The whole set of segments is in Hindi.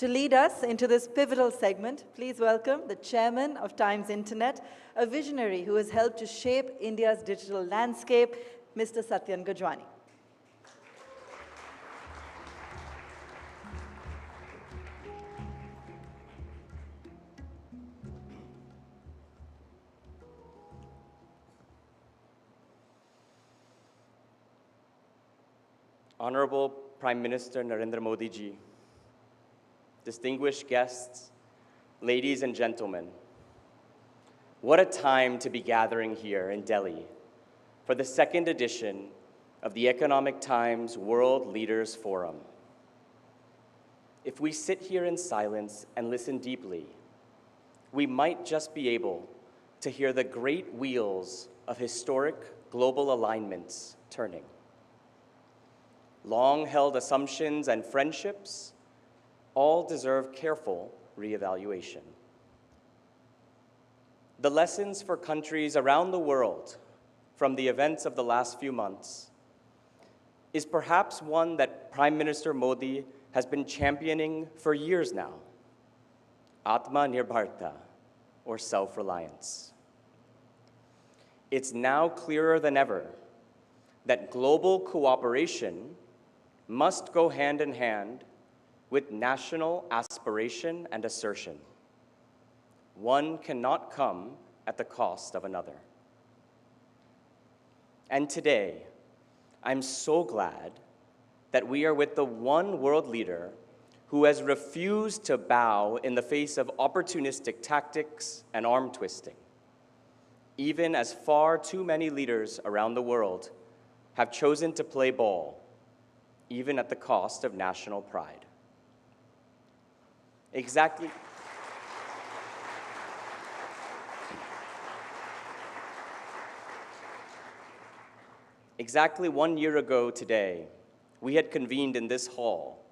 To lead us into this pivotal segment, please welcome the chairman of Times Internet, a visionary who has helped to shape India's digital landscape, Mr. Satyan Gajwani. Honorable Prime Minister Narendra Modi ji, distinguished guests, ladies and gentlemen, what a time to be gathering here in Delhi for the second edition of the Economic Times World Leaders Forum. If we sit here in silence and listen deeply, we might just be able to hear the great wheels of historic global alignments turning. Long-held assumptions and friendships all deserve careful reevaluation. The lessons for countries around the world from the events of the last few months is perhaps one that Prime Minister Modi has been championing for years now: Atmanirbharta, or self-reliance. It's now clearer than ever that global cooperation must go hand in hand with national aspiration and assertion. One cannot come at the cost of another. And today, I'm so glad that we are with the one world leader who has refused to bow in the face of opportunistic tactics and arm twisting, even as far too many leaders around the world have chosen to play ball, even at the cost of national pride. Exactly 1 year ago today, we had convened in this hall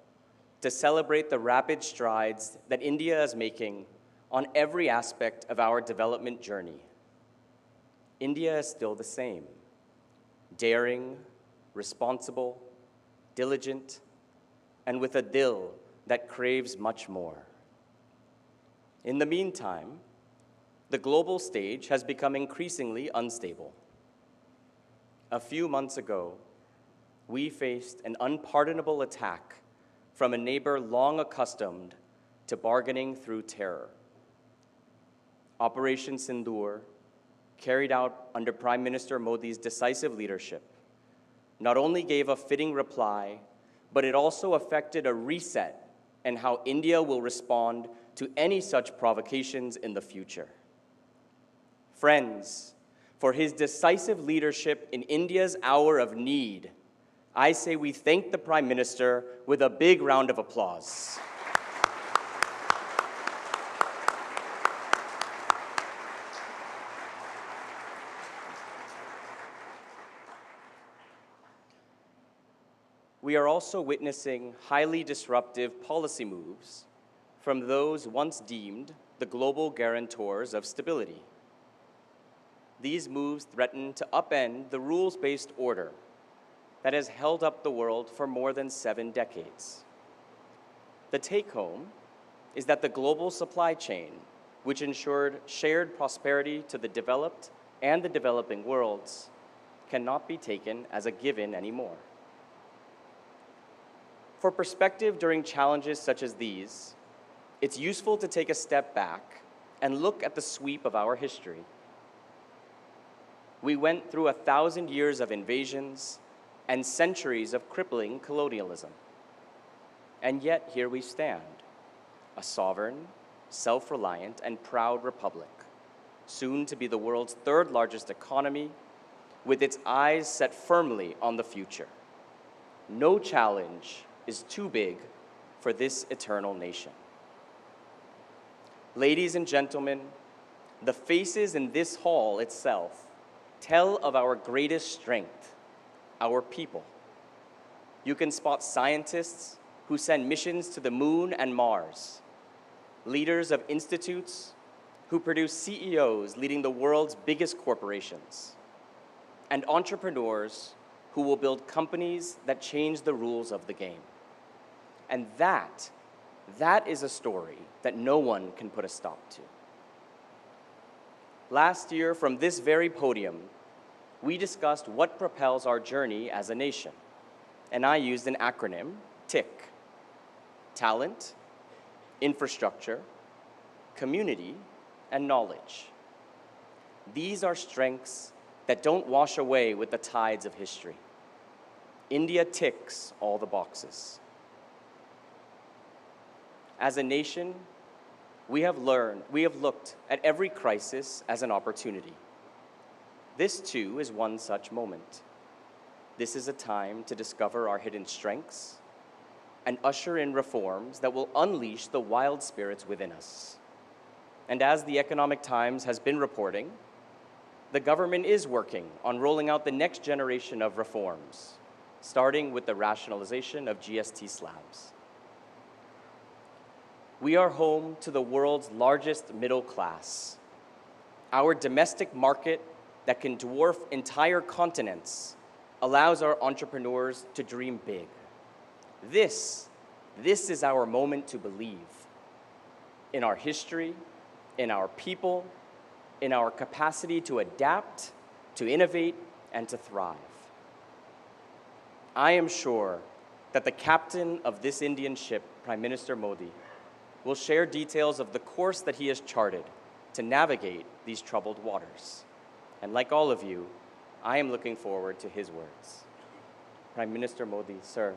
to celebrate the rapid strides that India is making on every aspect of our development journey. India is still the same: daring, responsible, diligent, and with a dil that craves much more. In the meantime, the global stage has become increasingly unstable. A few months ago, we faced an unpardonable attack from a neighbor long accustomed to bargaining through terror. Operation Sindoor, carried out under Prime Minister Modi's decisive leadership, not only gave a fitting reply, but it also effected a reset in how India will respond to any such provocations in the future. Friends, for his decisive leadership in India's hour of need, I say we thank the Prime Minister with a big round of applause. We are also witnessing highly disruptive policy moves from those once deemed the global guarantors of stability. These moves threaten to upend the rules-based order that has held up the world for more than 7 decades. The take-home is that the global supply chain, which ensured shared prosperity to the developed and the developing worlds, cannot be taken as a given anymore. For perspective during challenges such as these, it's useful to take a step back and look at the sweep of our history. We went through 1,000 years of invasions and centuries of crippling colonialism. And yet here we stand, a sovereign, self-reliant, and proud republic, soon to be the world's 3rd largest economy, with its eyes set firmly on the future. No challenge is too big for this eternal nation. Ladies and gentlemen, the faces in this hall itself tell of our greatest strength, our people. You can spot scientists who send missions to the moon and Mars, leaders of institutes who produce CEOs leading the world's biggest corporations, and entrepreneurs who will build companies that change the rules of the game. And that That is a story that no one can put a stop to. Last year, from this very podium, we discussed what propels our journey as a nation, and I used an acronym, TIC: talent, infrastructure, community, and knowledge. These are strengths that don't wash away with the tides of history. India ticks all the boxes. As a nation, we have looked at every crisis as an opportunity. This too is one such moment. This is a time to discover our hidden strengths and usher in reforms that will unleash the wild spirits within us. And as the Economic Times has been reporting, the government is working on rolling out the next generation of reforms, starting with the rationalization of GST slabs. We are home to the world's largest middle class. Our domestic market that can dwarf entire continents allows our entrepreneurs to dream big. This is our moment to believe in our history, in our people, in our capacity to adapt, to innovate, and to thrive. I am sure that the captain of this Indian ship, Prime Minister Modi, will share details of the course that he has charted to navigate these troubled waters. And like all of you, I am looking forward to his words. Prime Minister Modi, sir,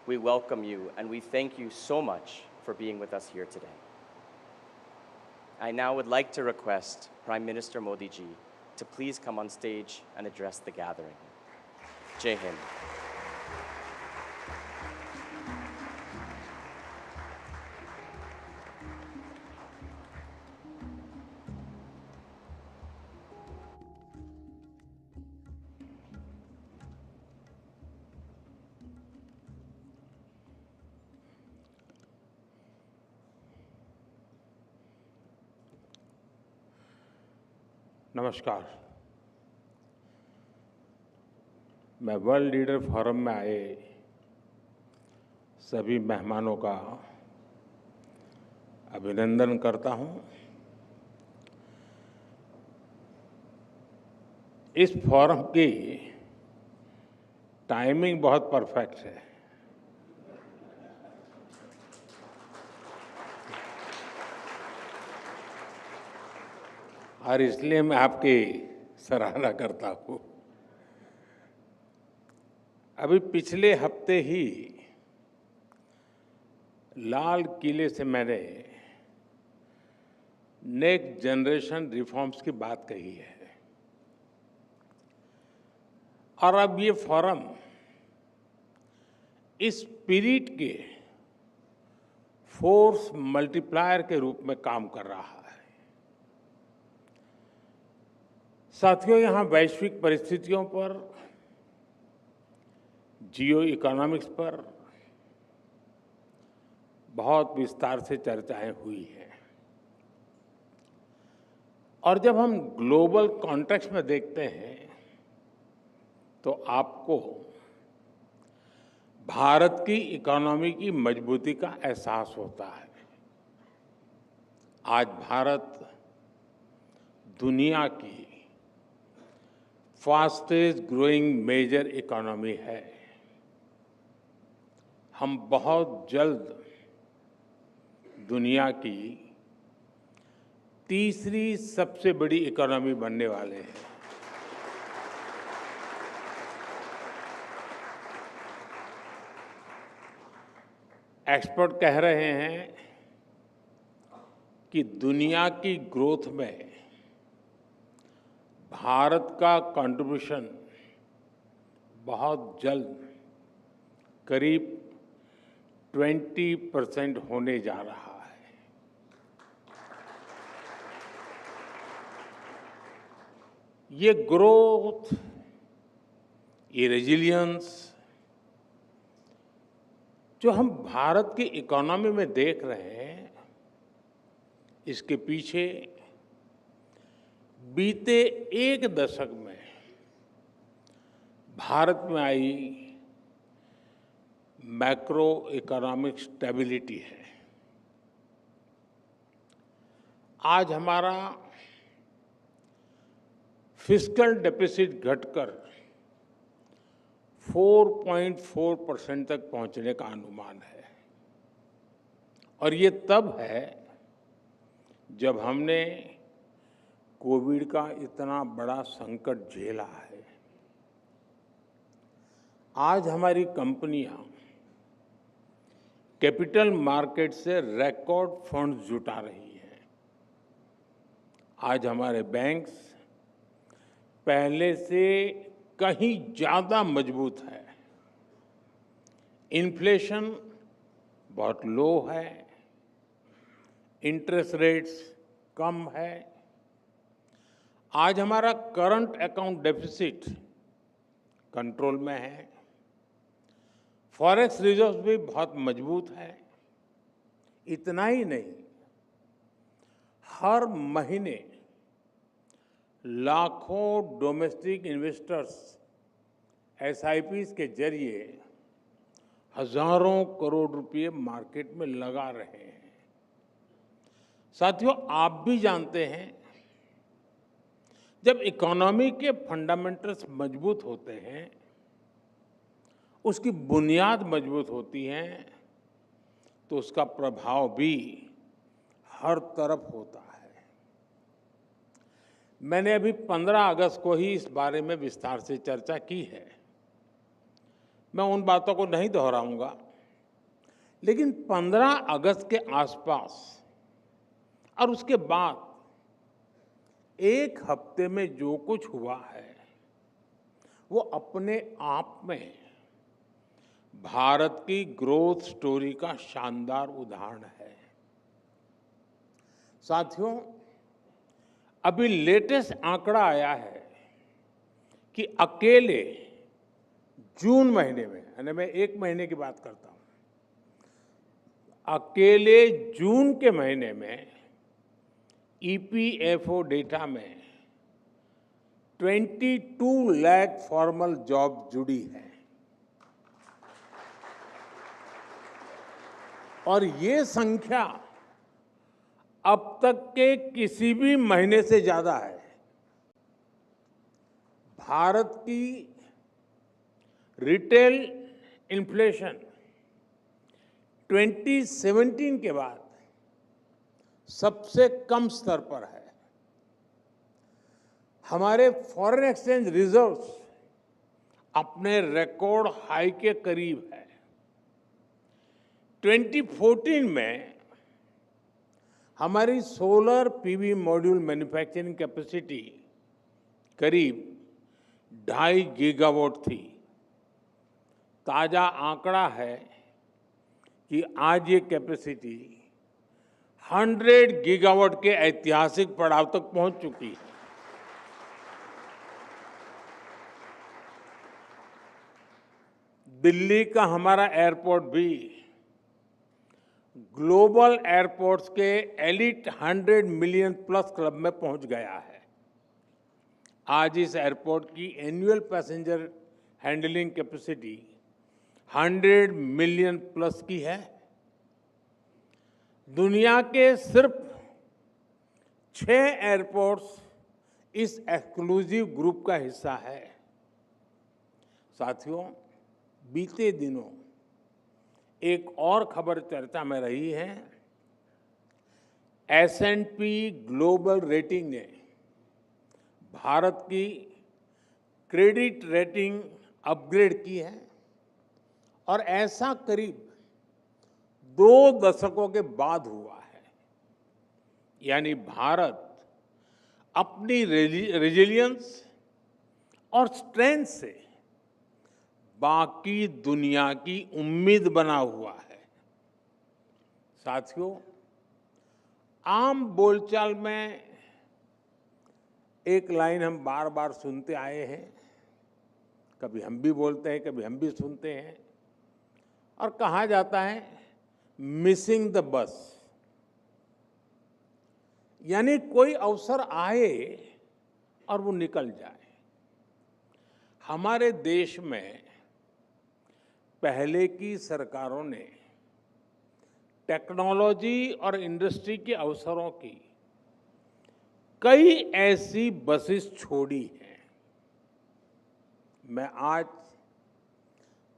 we welcome you and we thank you so much for being with us here today. I now would like to request Prime Minister Modi ji to please come on stage and address the gathering. Jai Hind. नमस्कार। मैं वर्ल्ड लीडर फोरम में आए सभी मेहमानों का अभिनंदन करता हूं। इस फोरम की टाइमिंग बहुत परफेक्ट है। और इसलिए मैं आपकी सराहना करता हूं। अभी पिछले हफ्ते ही लाल किले से मैंने नेक्स्ट जनरेशन रिफॉर्म्स की बात कही है और अब ये फोरम इस स्पिरिट के फोर्स मल्टीप्लायर के रूप में काम कर रहा है। साथियों, यहाँ वैश्विक परिस्थितियों पर, जियो इकोनॉमिक्स पर बहुत विस्तार से चर्चाएं हुई हैं और जब हम ग्लोबल कॉन्टेक्स्ट में देखते हैं तो आपको भारत की इकोनॉमी की मजबूती का एहसास होता है। आज भारत दुनिया की फास्टेस्ट ग्रोइंग मेजर इकोनॉमी है। हम बहुत जल्द दुनिया की तीसरी सबसे बड़ी इकोनॉमी बनने वाले हैं। एक्सपर्ट कह रहे हैं कि दुनिया की ग्रोथ में भारत का कंट्रीब्यूशन बहुत जल्द करीब 20% होने जा रहा है। ये ग्रोथ, ये रेजिलियंस जो हम भारत की इकोनॉमी में देख रहे हैं, इसके पीछे बीते एक दशक में भारत में आई मैक्रो इकोनॉमिक स्टेबिलिटी है। आज हमारा फिस्कल डेफिसिट घटकर 4.4% तक पहुंचने का अनुमान है। और ये तब है जब हमने कोविड का इतना बड़ा संकट झेला है। आज हमारी कंपनियां कैपिटल मार्केट से रिकॉर्ड फंड्स जुटा रही हैं। आज हमारे बैंक्स पहले से कहीं ज्यादा मजबूत है। इन्फ्लेशन बहुत लो है, इंटरेस्ट रेट्स कम है। आज हमारा करंट अकाउंट डेफिसिट कंट्रोल में है। फॉरेक्स रिजर्व भी बहुत मजबूत है। इतना ही नहीं, हर महीने लाखों डोमेस्टिक इन्वेस्टर्स एसआईपीज के जरिए हजारों करोड़ रुपए मार्केट में लगा रहे हैं। साथियों, आप भी जानते हैं, जब इकोनॉमी के फंडामेंटल्स मजबूत होते हैं, उसकी बुनियाद मजबूत होती है, तो उसका प्रभाव भी हर तरफ होता है। मैंने अभी 15 अगस्त को ही इस बारे में विस्तार से चर्चा की है। मैं उन बातों को नहीं दोहराऊंगा, लेकिन 15 अगस्त के आसपास और उसके बाद एक हफ्ते में जो कुछ हुआ है, वो अपने आप में भारत की ग्रोथ स्टोरी का शानदार उदाहरण है। साथियों, अभी लेटेस्ट आंकड़ा आया है कि अकेले जून महीने में, यानी मैं एक महीने की बात करता हूं, अकेले जून के महीने में ईपीएफओ डेटा में 22 लाख फॉर्मल जॉब जुड़ी है। और ये संख्या अब तक के किसी भी महीने से ज्यादा है। भारत की रिटेल इन्फ्लेशन 2017 के बाद सबसे कम स्तर पर है। हमारे फॉरेन एक्सचेंज रिजर्व्स अपने रिकॉर्ड हाई के करीब है। 2014 में हमारी solar PV module manufacturing capacity करीब 2.5 गीगावाट थी। ताजा आंकड़ा है कि आज ये कैपेसिटी 100 गीगावाट के ऐतिहासिक पड़ाव तक पहुंच चुकी है। दिल्ली का हमारा एयरपोर्ट भी ग्लोबल एयरपोर्ट्स के एलिट 100 मिलियन प्लस क्लब में पहुंच गया है। आज इस एयरपोर्ट की annual passenger handling capacity 100 million plus की है। दुनिया के सिर्फ 6 एयरपोर्ट्स इस एक्सक्लूसिव ग्रुप का हिस्सा है। साथियों, बीते दिनों एक और खबर चर्चा में रही है। S&P ग्लोबल रेटिंग ने भारत की क्रेडिट रेटिंग अपग्रेड की है और ऐसा करीब 2 दशकों के बाद हुआ है। यानी भारत अपनी रेजिलियंस और स्ट्रेंथ से बाकी दुनिया की उम्मीद बना हुआ है। साथियों, आम बोलचाल में एक लाइन हम बार बार सुनते आए हैं, कभी हम भी बोलते हैं, कभी हम भी सुनते हैं, और कहा जाता है मिसिंग द बस। यानी कोई अवसर आए और वो निकल जाए। हमारे देश में पहले की सरकारों ने टेक्नोलॉजी और इंडस्ट्री के अवसरों की कई ऐसी बसेस छोड़ी हैं। मैं आज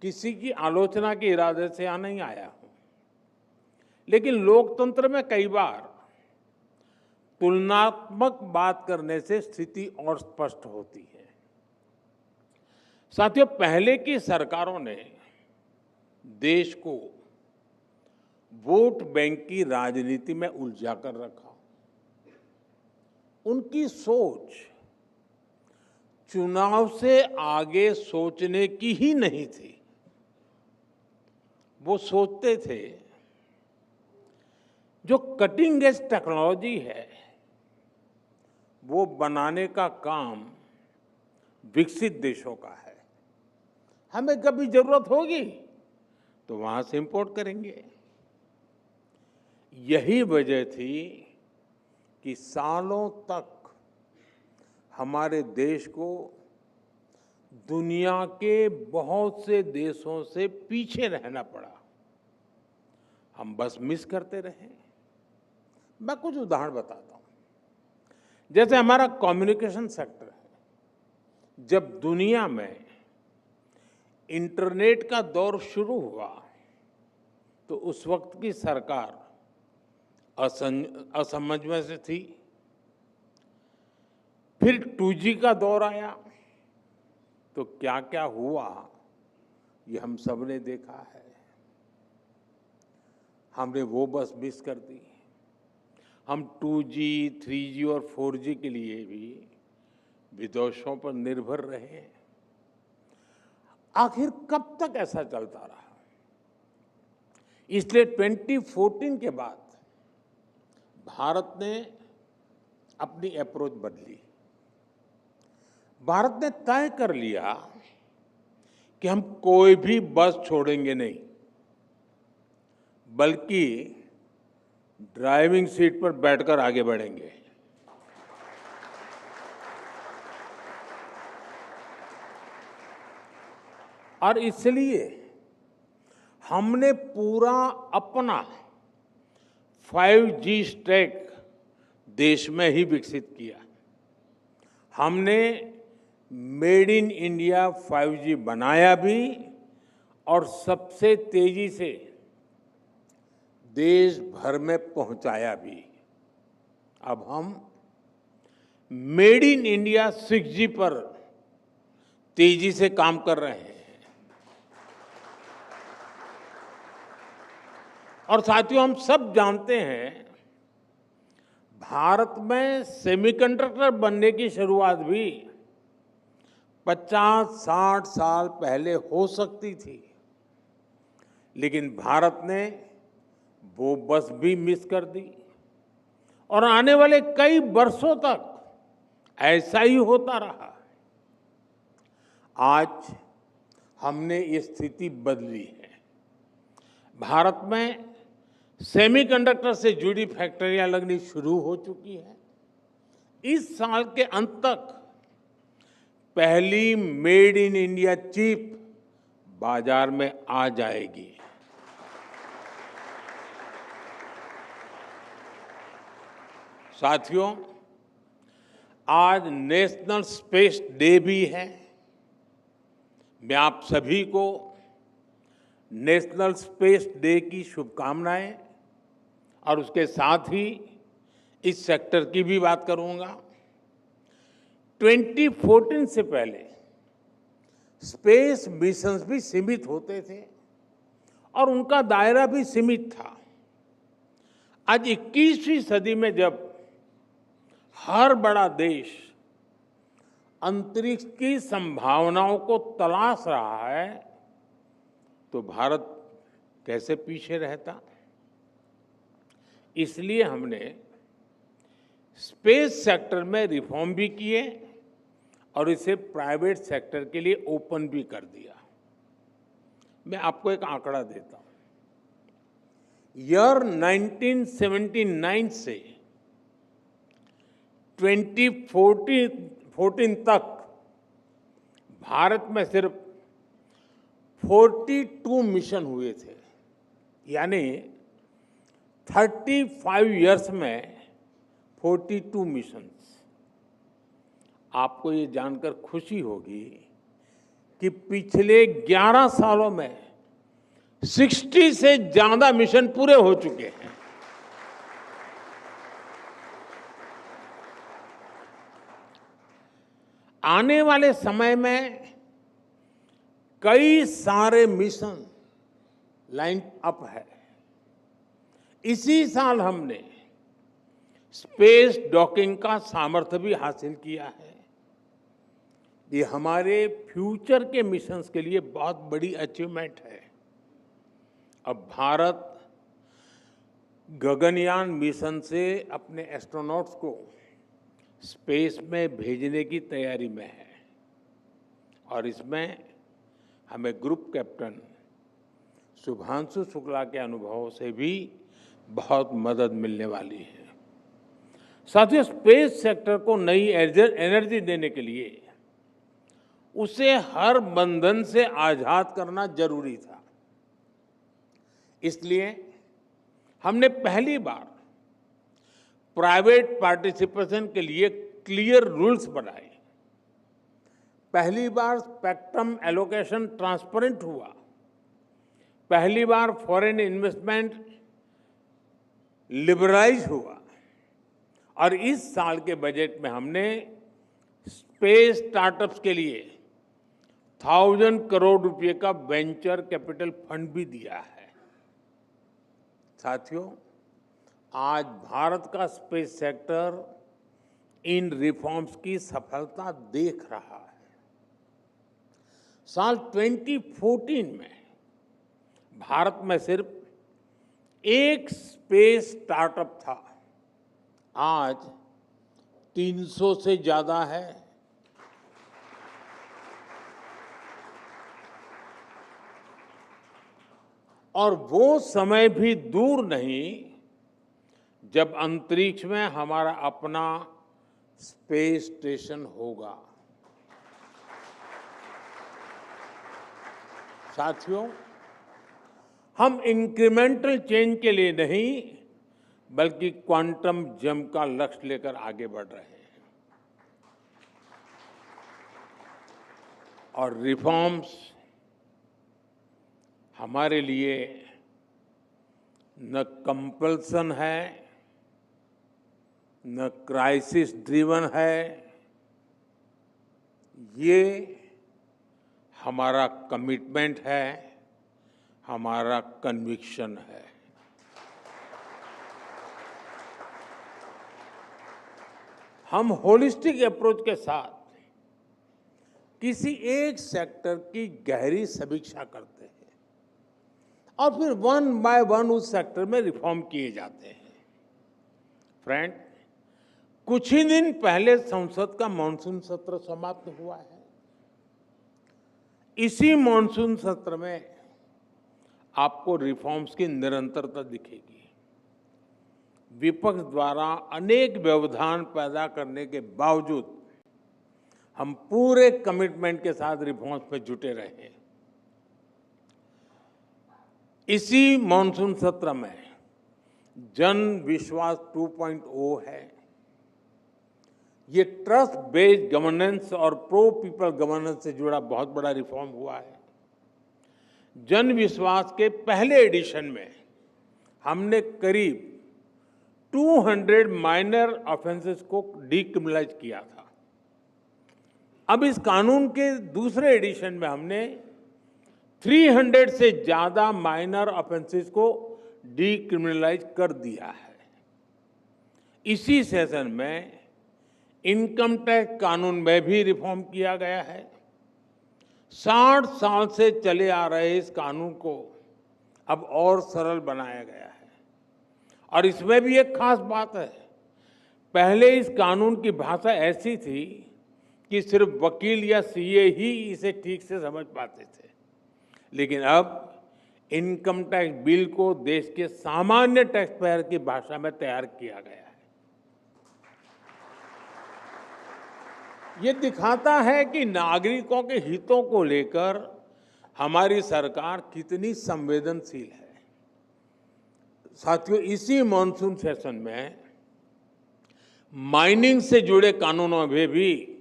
किसी की आलोचना के इरादे से यहां नहीं आया हूं, लेकिन लोकतंत्र में कई बार तुलनात्मक बात करने से स्थिति और स्पष्ट होती है। साथियों, पहले की सरकारों ने देश को वोट बैंक की राजनीति में उलझा कर रखा। उनकी सोच चुनाव से आगे सोचने की ही नहीं थी। वो सोचते थे जो कटिंग एज टेक्नोलॉजी है वो बनाने का काम विकसित देशों का है। हमें कभी जरूरत होगी तो वहां से इंपोर्ट करेंगे। यही वजह थी कि सालों तक हमारे देश को दुनिया के बहुत से देशों से पीछे रहना पड़ा। हम बस मिस करते रहे। मैं कुछ उदाहरण बताता हूं। जैसे हमारा कम्युनिकेशन सेक्टर है। जब दुनिया में इंटरनेट का दौर शुरू हुआ तो उस वक्त की सरकार असमंज में से थी। फिर 2G का दौर आया तो क्या क्या हुआ ये हम सब ने देखा है। हमने वो बस मिस कर दी। हम 2G, 3G और 4G के लिए भी विदेशों पर निर्भर रहे। आखिर कब तक ऐसा चलता रहा? इसलिए 2014 के बाद भारत ने अपनी अप्रोच बदली। भारत ने तय कर लिया कि हम कोई भी बस छोड़ेंगे नहीं, बल्कि ड्राइविंग सीट पर बैठकर आगे बढ़ेंगे। और इसलिए हमने पूरा अपना 5G स्टैक देश में ही विकसित किया। हमने मेड इन इंडिया 5G बनाया भी और सबसे तेजी से देश भर में पहुंचाया भी। अब हम मेड इन इंडिया 6G पर तेजी से काम कर रहे हैं। और साथियों, हम सब जानते हैं भारत में सेमीकंडक्टर बनने की शुरुआत भी 50-60 साल पहले हो सकती थी, लेकिन भारत ने वो बस भी मिस कर दी। और आने वाले कई वर्षों तक ऐसा ही होता रहा। आज हमने ये स्थिति बदली है। भारत में सेमीकंडक्टर से जुड़ी फैक्ट्रियां लगनी शुरू हो चुकी है। इस साल के अंत तक पहली मेड इन इंडिया चिप बाजार में आ जाएगी। साथियों, आज नेशनल स्पेस डे भी है। मैं आप सभी को नेशनल स्पेस डे की शुभकामनाएं और उसके साथ ही इस सेक्टर की भी बात करूंगा। 2014 से पहले स्पेस मिशंस भी सीमित होते थे और उनका दायरा भी सीमित था। आज 21वीं सदी में जब हर बड़ा देश अंतरिक्ष की संभावनाओं को तलाश रहा है तो भारत कैसे पीछे रहता? इसलिए हमने स्पेस सेक्टर में रिफॉर्म भी किए और इसे प्राइवेट सेक्टर के लिए ओपन भी कर दिया। मैं आपको एक आंकड़ा देता हूं। ईयर 1979 से 2014 तक भारत में सिर्फ 42 मिशन हुए थे। यानी 35 इयर्स में 42 मिशंस। आपको ये जानकर खुशी होगी कि पिछले 11 सालों में 60 से ज्यादा मिशन पूरे हो चुके हैं। आने वाले समय में कई सारे मिशन लाइन अप है। इसी साल हमने स्पेस डॉकिंग का सामर्थ्य भी हासिल किया है। ये हमारे फ्यूचर के मिशंस के लिए बहुत बड़ी अचीवमेंट है। अब भारत गगनयान मिशन से अपने एस्ट्रोनॉट्स को स्पेस में भेजने की तैयारी में है और इसमें हमें ग्रुप कैप्टन शुभांशु शुक्ला के अनुभव से भी बहुत मदद मिलने वाली है। साथियों, स्पेस सेक्टर को नई एनर्जी देने के लिए उसे हर बंधन से आजाद करना जरूरी था। इसलिए हमने पहली बार प्राइवेट पार्टिसिपेशन के लिए क्लियर रूल्स बनाए। पहली बार स्पेक्ट्रम एलोकेशन ट्रांसपेरेंट हुआ। पहली बार फॉरेन इन्वेस्टमेंट लिबरलाइज हुआ और इस साल के बजट में हमने स्पेस स्टार्टअप्स के लिए 1000 करोड़ रुपए का वेंचर कैपिटल फंड भी दिया है। साथियों, आज भारत का स्पेस सेक्टर इन रिफॉर्म्स की सफलता देख रहा है। साल 2014 में भारत में सिर्फ एक स्पेस स्टार्टअप था, आज 300 से ज्यादा है। और वो समय भी दूर नहीं जब अंतरिक्ष में हमारा अपना स्पेस स्टेशन होगा। साथियों, हम इंक्रीमेंटल चेंज के लिए नहीं बल्कि क्वांटम जंप का लक्ष्य लेकर आगे बढ़ रहे हैं। और रिफॉर्म्स हमारे लिए न कंपल्सन है, न क्राइसिस ड्रिवन है, ये हमारा कमिटमेंट है, हमारा कन्विक्शन है। हम होलिस्टिक अप्रोच के साथ किसी एक सेक्टर की गहरी समीक्षा करते हैं और फिर वन बाय वन उस सेक्टर में रिफॉर्म किए जाते हैं। फ्रेंड, कुछ ही दिन पहले संसद का मॉनसून सत्र समाप्त हुआ है। इसी मॉनसून सत्र में आपको रिफॉर्म्स की निरंतरता दिखेगी। विपक्ष द्वारा अनेक व्यवधान पैदा करने के बावजूद हम पूरे कमिटमेंट के साथ रिफॉर्म्स में जुटे रहे। इसी मॉनसून सत्र में जन विश्वास 2.0 है। ये ट्रस्ट बेस्ड गवर्नेंस और प्रो पीपल गवर्नेंस से जुड़ा बहुत बड़ा रिफॉर्म हुआ है। जन विश्वास के पहले एडिशन में हमने करीब 200 माइनर ऑफेंसेस को डीक्रिमिनलाइज किया था। अब इस कानून के दूसरे एडिशन में हमने 300 से ज्यादा माइनर ऑफेंसेस को डीक्रिमिनलाइज कर दिया है। इसी सेशन में इनकम टैक्स कानून में भी रिफॉर्म किया गया है। 60 साल से चले आ रहे इस कानून को अब और सरल बनाया गया है। और इसमें भी एक खास बात है, पहले इस कानून की भाषा ऐसी थी कि सिर्फ वकील या सीए ही इसे ठीक से समझ पाते थे, लेकिन अब इनकम टैक्स बिल को देश के सामान्य टैक्स पेयर की भाषा में तैयार किया गया है। ये दिखाता है कि नागरिकों के हितों को लेकर हमारी सरकार कितनी संवेदनशील है। साथियों, इसी मॉनसून सेशन में माइनिंग से जुड़े कानूनों में भी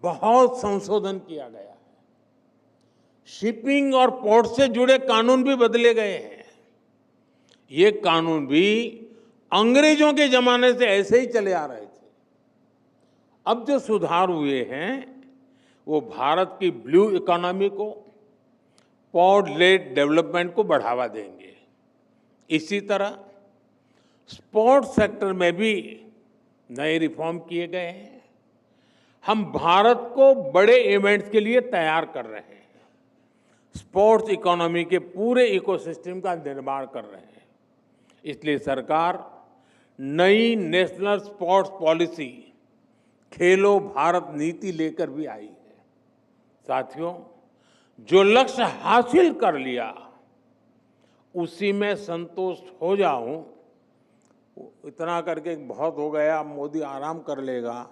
बहुत संशोधन किया गया है। शिपिंग और पोर्ट से जुड़े कानून भी बदले गए हैं। ये कानून भी अंग्रेजों के जमाने से ऐसे ही चले आ रहे थे। अब जो सुधार हुए हैं वो भारत की ब्लू इकोनॉमी को, पोर्ट लेड डेवलपमेंट को बढ़ावा देंगे। इसी तरह स्पोर्ट्स सेक्टर में भी नए रिफॉर्म किए गए हैं। हम भारत को बड़े इवेंट्स के लिए तैयार कर रहे हैं। स्पोर्ट्स इकोनॉमी के पूरे इकोसिस्टम का निर्माण कर रहे हैं। इसलिए सरकार नई नेशनल स्पोर्ट्स पॉलिसी खेलो भारत नीति लेकर भी आई है। साथियों, जो लक्ष्य हासिल कर लिया उसी में संतुष्ट हो जाऊं, इतना करके बहुत हो गया, अब मोदी आराम कर लेगा,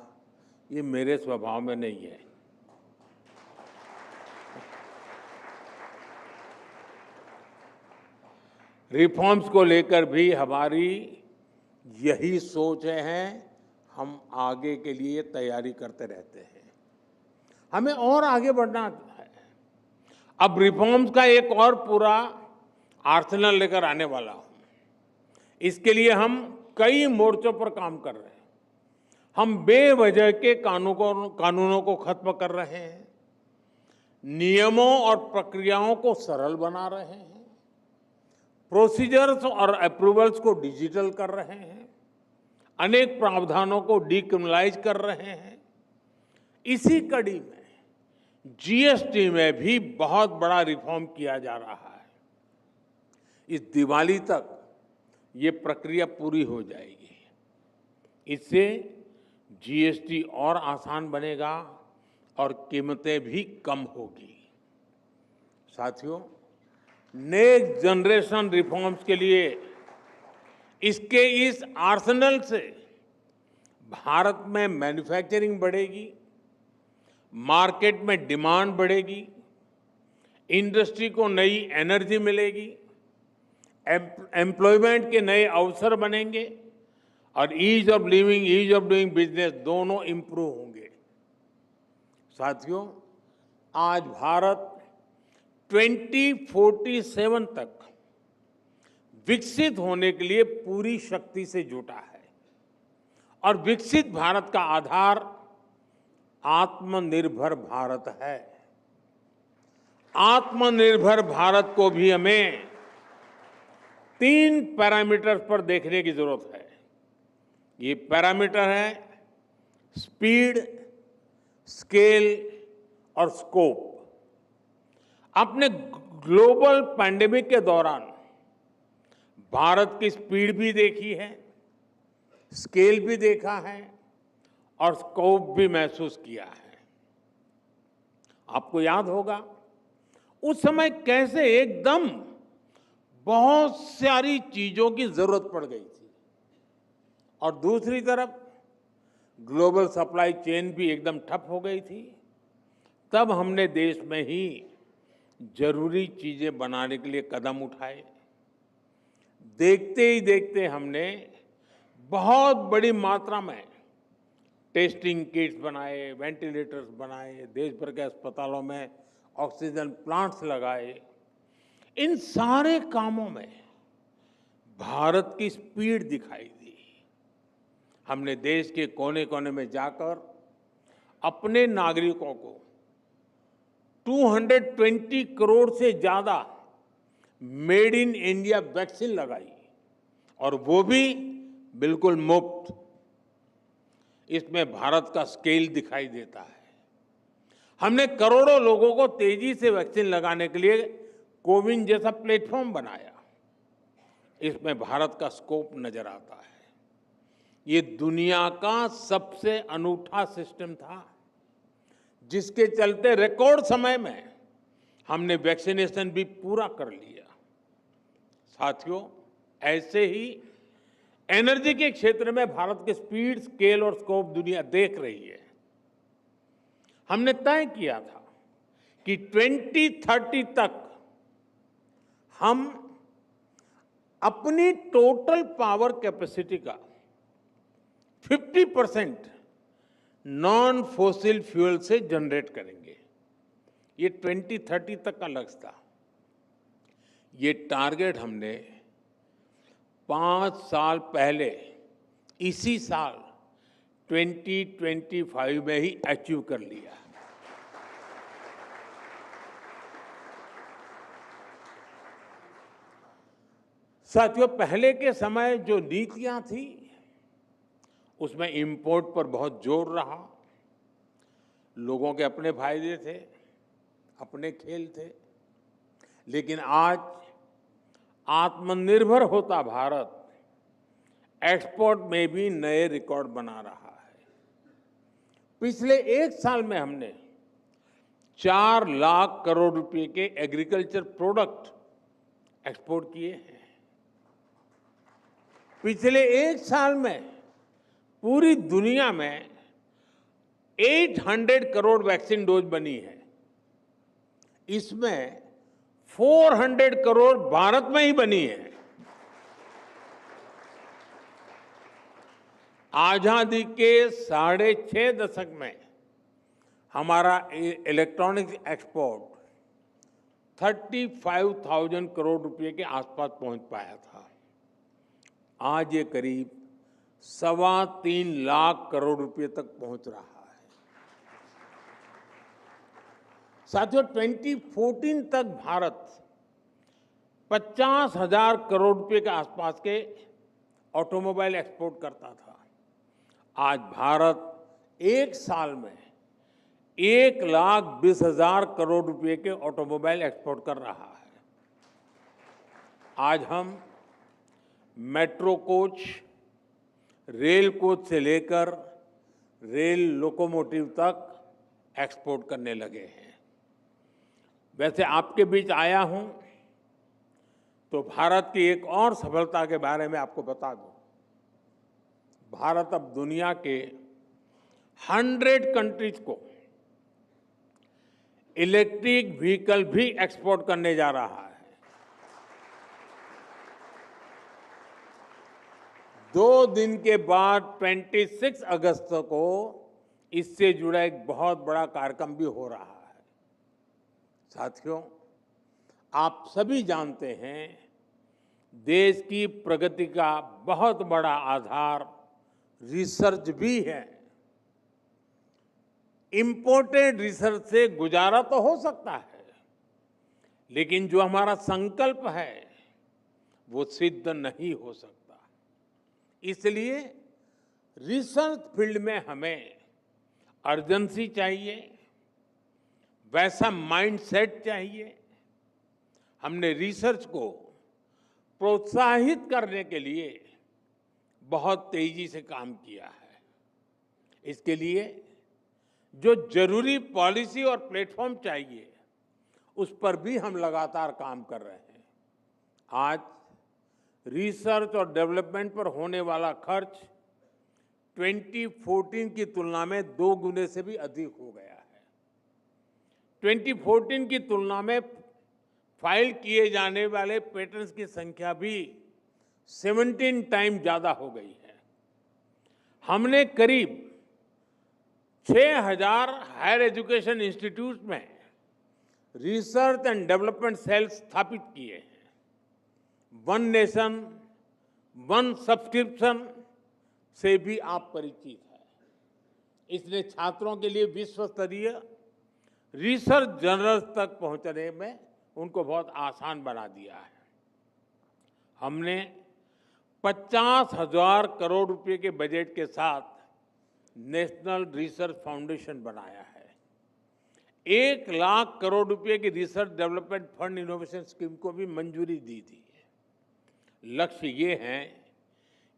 ये मेरे स्वभाव में नहीं है। रिफॉर्म्स को लेकर भी हमारी यही सोच है। हम आगे के लिए तैयारी करते रहते हैं। हमें और आगे बढ़ना है। अब रिफॉर्म्स का एक और पूरा आर्सेनल लेकर आने वाला हूं। इसके लिए हम कई मोर्चों पर काम कर रहे हैं। हम बेवजह के कानूनों को खत्म कर रहे हैं, नियमों और प्रक्रियाओं को सरल बना रहे हैं, प्रोसीजर्स और अप्रूवल्स को डिजिटल कर रहे हैं, अनेक प्रावधानों को डीक्रिमिनलाइज कर रहे हैं। इसी कड़ी में जीएसटी में भी बहुत बड़ा रिफॉर्म किया जा रहा है। इस दिवाली तक ये प्रक्रिया पूरी हो जाएगी। इससे जीएसटी और आसान बनेगा और कीमतें भी कम होगी। साथियों, नेक्स्ट जनरेशन रिफॉर्म्स के लिए इसके इस आर्सेनल से भारत में मैन्युफैक्चरिंग बढ़ेगी, मार्केट में डिमांड बढ़ेगी, इंडस्ट्री को नई एनर्जी मिलेगी, एम्प्लॉयमेंट के नए अवसर बनेंगे और ease of living, ease of doing business दोनों इंप्रूव होंगे। साथियों, आज भारत 2047 तक विकसित होने के लिए पूरी शक्ति से जुटा है और विकसित भारत का आधार आत्मनिर्भर भारत है। आत्मनिर्भर भारत को भी हमें 3 पैरामीटर्स पर देखने की जरूरत है। ये पैरामीटर है स्पीड, स्केल और स्कोप। आपने ग्लोबल पैंडेमिक के दौरान भारत की स्पीड भी देखी है, स्केल भी देखा है और स्कोप भी महसूस किया है। आपको याद होगा उस समय कैसे एकदम बहुत सारी चीजों की जरूरत पड़ गई थी और दूसरी तरफ ग्लोबल सप्लाई चेन भी एकदम ठप हो गई थी। तब हमने देश में ही जरूरी चीजें बनाने के लिए कदम उठाए। देखते ही देखते हमने बहुत बड़ी मात्रा में टेस्टिंग किट्स बनाए, वेंटिलेटर्स बनाए, देश भर के अस्पतालों में ऑक्सीजन प्लांट्स लगाए। इन सारे कामों में भारत की स्पीड दिखाई दी। हमने देश के कोने कोने में जाकर अपने नागरिकों को 220 करोड़ से ज्यादा मेड इन इंडिया वैक्सीन लगाई और वो भी बिल्कुल मुफ्त। इसमें भारत का स्केल दिखाई देता है। हमने करोड़ों लोगों को तेजी से वैक्सीन लगाने के लिए कोविन जैसा प्लेटफॉर्म बनाया। इसमें भारत का स्कोप नजर आता है। ये दुनिया का सबसे अनूठा सिस्टम था जिसके चलते रिकॉर्ड समय में हमने वैक्सीनेशन भी पूरा कर लिया। साथियों, ऐसे ही एनर्जी के क्षेत्र में भारत के स्पीड, स्केल और स्कोप दुनिया देख रही है। हमने तय किया था कि 2030 तक हम अपनी टोटल पावर कैपेसिटी का 50% नॉन फॉसिल फ्यूल से जनरेट करेंगे। ये 2030 तक का लक्ष्य था। ये टारगेट हमने 5 साल पहले इसी साल 2025 में ही अचीव कर लिया। साथियों, पहले के समय जो नीतियां थी उसमें इंपोर्ट पर बहुत जोर रहा। लोगों के अपने फायदे थे, अपने खेल थे। लेकिन आज आत्मनिर्भर होता भारत एक्सपोर्ट में भी नए रिकॉर्ड बना रहा है। पिछले 1 साल में हमने 4 लाख करोड़ रुपए के एग्रीकल्चर प्रोडक्ट एक्सपोर्ट किए हैं। पिछले 1 साल में पूरी दुनिया में 800 करोड़ वैक्सीन डोज बनी है। इसमें 400 करोड़ भारत में ही बनी है। आजादी के 6.5 दशक में हमारा इलेक्ट्रॉनिक्स एक्सपोर्ट 35,000 करोड़ रुपए के आसपास पहुंच पाया था। आज ये करीब 3.25 लाख करोड़ रुपए तक पहुंच रहा है। साथियों, 2014 तक भारत 50,000 करोड़ रुपए के आसपास के ऑटोमोबाइल एक्सपोर्ट करता था। आज भारत 1 साल में 1,20,000 करोड़ रुपए के ऑटोमोबाइल एक्सपोर्ट कर रहा है। आज हम मेट्रो कोच, रेल कोच से लेकर रेल लोकोमोटिव तक एक्सपोर्ट करने लगे हैं। वैसे आपके बीच आया हूं तो भारत की एक और सफलता के बारे में आपको बता दूं। भारत अब दुनिया के 100 कंट्रीज को इलेक्ट्रिक व्हीकल भी एक्सपोर्ट करने जा रहा है। 2 दिन के बाद 26 अगस्त को इससे जुड़ा एक बहुत बड़ा कार्यक्रम भी हो रहा है। साथियों, आप सभी जानते हैं देश की प्रगति का बहुत बड़ा आधार रिसर्च भी है। इंपोर्टेड रिसर्च से गुजारा तो हो सकता है, लेकिन जो हमारा संकल्प है वो सिद्ध नहीं हो सकता। इसलिए रिसर्च फील्ड में हमें अर्जेंसी चाहिए, वैसा माइंडसेट चाहिए। हमने रिसर्च को प्रोत्साहित करने के लिए बहुत तेजी से काम किया है। इसके लिए जो जरूरी पॉलिसी और प्लेटफॉर्म चाहिए उस पर भी हम लगातार काम कर रहे हैं। आज रिसर्च और डेवलपमेंट पर होने वाला खर्च 2014 की तुलना में 2 गुने से भी अधिक हो गया है। 2014 की तुलना में फाइल किए जाने वाले पेटेंट्स की संख्या भी 17 टाइम ज्यादा हो गई है। हमने करीब 6,000 हायर एजुकेशन इंस्टीट्यूट में रिसर्च एंड डेवलपमेंट सेल स्थापित किए हैं। 1 नेशन 1 सब्सक्रिप्शन से भी आप परिचित हैं। इसने छात्रों के लिए विश्व स्तरीय रिसर्च जर्नल्स तक पहुंचने में उनको बहुत आसान बना दिया है। हमने 50,000 करोड़ रुपए के बजट के साथ नेशनल रिसर्च फाउंडेशन बनाया है। 1 लाख करोड़ रुपए की research development fund innovation scheme को भी मंजूरी दी थी। लक्ष्य ये है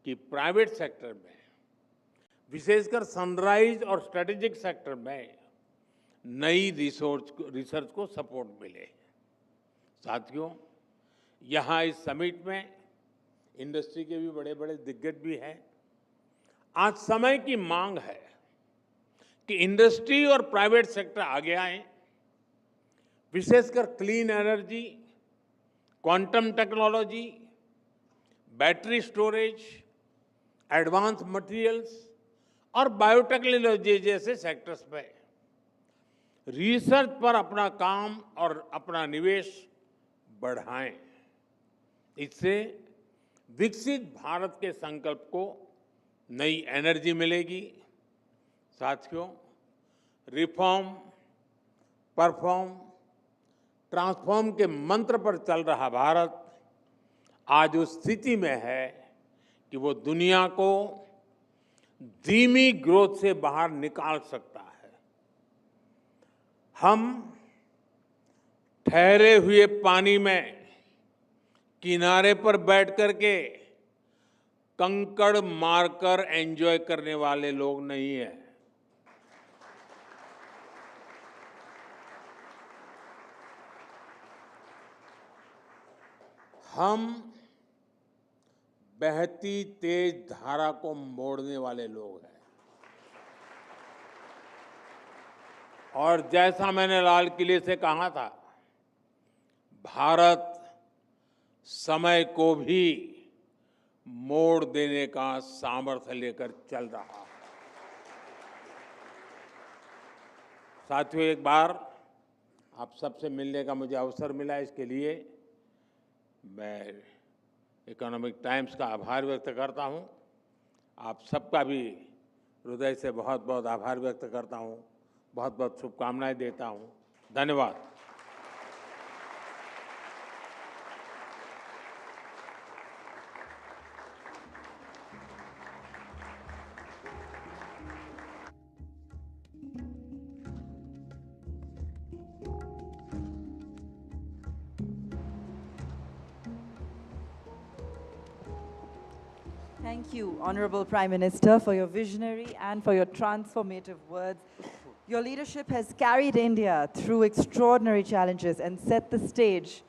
कि प्राइवेट सेक्टर में, विशेषकर सनराइज और स्ट्रेटेजिक सेक्टर में नई रिसर्च को सपोर्ट मिले। साथियों, यहाँ इस समिट में इंडस्ट्री के भी बड़े बड़े दिग्गज भी हैं। आज समय की मांग है कि इंडस्ट्री और प्राइवेट सेक्टर आगे आए। विशेषकर clean energy, quantum technology, battery storage, advance materials और बायोटेक्नोलॉजी जैसे सेक्टर्स पे रिसर्च पर अपना काम और अपना निवेश बढ़ाएं। इससे विकसित भारत के संकल्प को नई एनर्जी मिलेगी। साथियों, रिफॉर्म, परफॉर्म, ट्रांसफॉर्म के मंत्र पर चल रहा भारत आज उस स्थिति में है कि वो दुनिया को धीमी ग्रोथ से बाहर निकाल सकता है। हम ठहरे हुए पानी में किनारे पर बैठ करके कंकड़ मारकर एंजॉय करने वाले लोग नहीं हैं। हम बहती तेज धारा को मोड़ने वाले लोग हैं। और जैसा मैंने लाल किले से कहा था, भारत समय को भी मोड़ देने का सामर्थ्य लेकर चल रहा है। साथियों, एक बार आप सबसे मिलने का मुझे अवसर मिला, इसके लिए मैं इकोनॉमिक टाइम्स का आभार व्यक्त करता हूं। आप सबका भी हृदय से बहुत बहुत आभार व्यक्त करता हूं, बहुत बहुत शुभकामनाएं देता हूं। धन्यवाद। Thank you, Honorable Prime Minister, for your visionary and for your transformative words. Your leadership has carried India through extraordinary challenges and set the stage